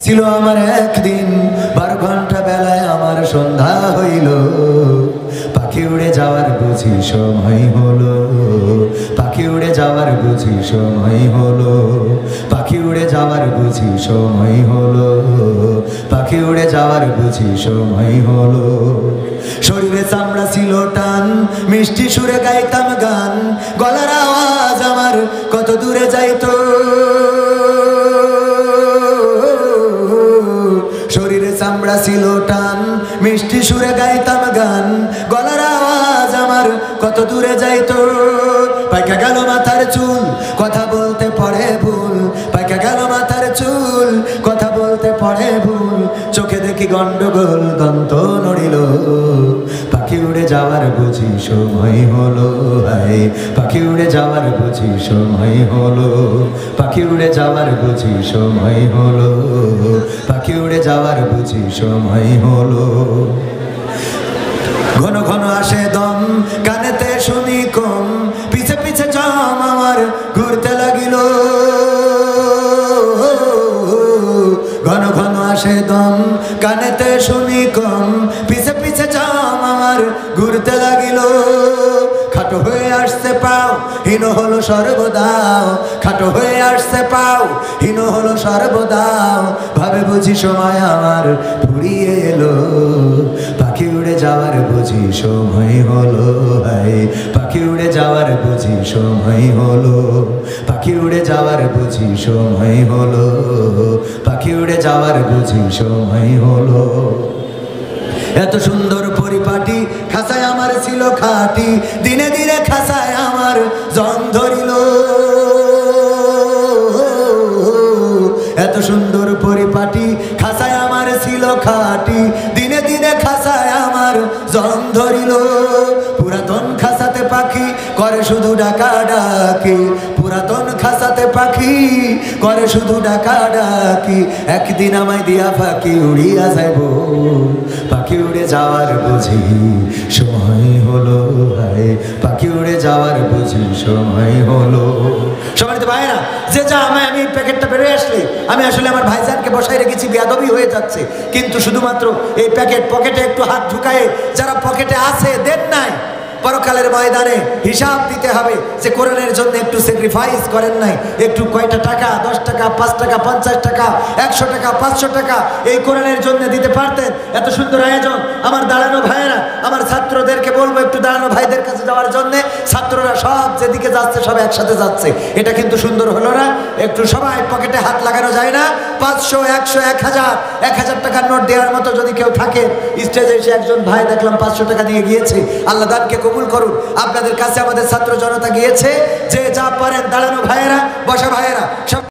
ছিল আমার একদিন 12 ঘন্টা বেলায় আমার সন্ধ্যা হইল, পাখি উড়ে যাওয়ার বুঝি সময় হলো, পাখি উড়ে যাওয়ার বুঝি সময় হলো, পাখি উড়ে যাওয়ার বুঝি সময় হলো, পাখি উড়ে যাওয়ার বুঝি সময় হলো। শরীরে চামড়া ছিল টান, মিষ্টি সুরে গাইতাম গান, গলার আওয়াজ আমার কত দূরে যাইতো। শরীরে চামড়া ছিল টান, মিষ্টি সুরে গাইতাম গান, গলার আওয়াজ আমার কত দূরে যাইতো। পাইকা গেল মাথার চুল, কথা বলতে পড়ে ভুল, পাইকা গেল মাথার চুল, কথা বলতে পড়ে ভুল। চোখে দেখি গন্ডগোল, দন্ত নড়িল, পাখি উড়ে যাওয়ার বুঝি সময় হলো। হায় পাখি উড়ে যাওয়ার বুঝি সময় হলো, পাখি উড়ে যাওয়ার বুঝি সময় হলো, পাখি উড়ে যাওয়ার বুঝি সময় হলো। ঘন ঘন আসে দম, কানেতে শুনি কম, পিছে পিছে জম আমার ঘুরতে লাগিল। ঘন ঘন আসে দম, কানেতে শুনি কম, পিছে পিছে জম আমার ঘুরতে লাগিল। খাটো হয়ে আসছে পাও, হীন হলো সর্বদাও, খাটো হয়ে আসছে পাও, হীন হলো সর্বদাও। ভাবে বুঝি সময় আমার ফুরিয়ে এলো, পাখি উড়ে যাওয়ার বুঝি সময় হলো। হায় পাখি উড়ে যাওয়ার বুঝি সময় হলো, পাখি উড়ে যাওয়ার বুঝি সময় হলো, পাখি উড়ে যাওয়ার বুঝি সময় হলো। এত সুন্দর পরিপাটি, খাসায় আমার ছিল খাটি, দিনে দিনে খাসায় আমার জং ধরিল। এত সুন্দর পরিপাটি, খাসায় আমার ছিল খাটি, দিনে দিনে খাসায় আমার জং ধরিল। পুরাতন খাসাতে পাখি করে শুধু ডাকা ডাকি, পুরাতন খাসাতে পাখি করে শুধু ডাকা ডাকি। একদিন আমায় দিয়া ফাঁকি উড়িয়া যাইব, পাখি উড়ে যাওয়ার বুঝি সময় হলো। হায় পাখি উড়ে যাওয়ার বুঝি সময় হলো। সবাই তো ভাইরা যে যা আমি প্যাকেটটা বেরোয় আসলে আমি আসলে আমার ভাইজানকে বসায় রেখেছি, বেয়াদবি হয়ে যাচ্ছে। কিন্তু শুধুমাত্র এই প্যাকেট পকেটে একটু হাত ঢুকায়ে যারা পকেটে আছে দেন নাই, পরকালের ময়দানে হিসাব দিতে হবে যে কোরআনের জন্য একটু স্যাক্রিফাইস করেন নাই। একটু কয়টা টাকা, 10 টাকা, 5 টাকা, 50 টাকা, 100 টাকা, 500 টাকা এই কোরআনের জন্য দিতে পারতেন। এত সুন্দর আয়োজন। আমার দাঁড়ানো ভাইয়েরা, আমার ছাত্রদেরকে বলবো একটু দাঁড়ানো ভাইদের কাছে যাওয়ার জন্যে। ছাত্ররা সব যেদিকে যাচ্ছে সব একসাথে যাচ্ছে, এটা কিন্তু সুন্দর হলো না। একটু সবাই পকেটে হাত লাগানো যায় না? 500, 100, 1000, 1000 টাকার নোট দেওয়ার মতো যদি কেউ থাকে, স্টেজে এসে একজন ভাই দেখলাম 500 টাকা দিয়ে গিয়েছে। আল্লাহ দানকে কবুল করুন। আপনাদের কাছে আমাদের ছাত্র জনতা গিয়েছে, যে যা পারেন দাঁড়ানো ভাইয়েরা, বসা ভাইয়েরা সব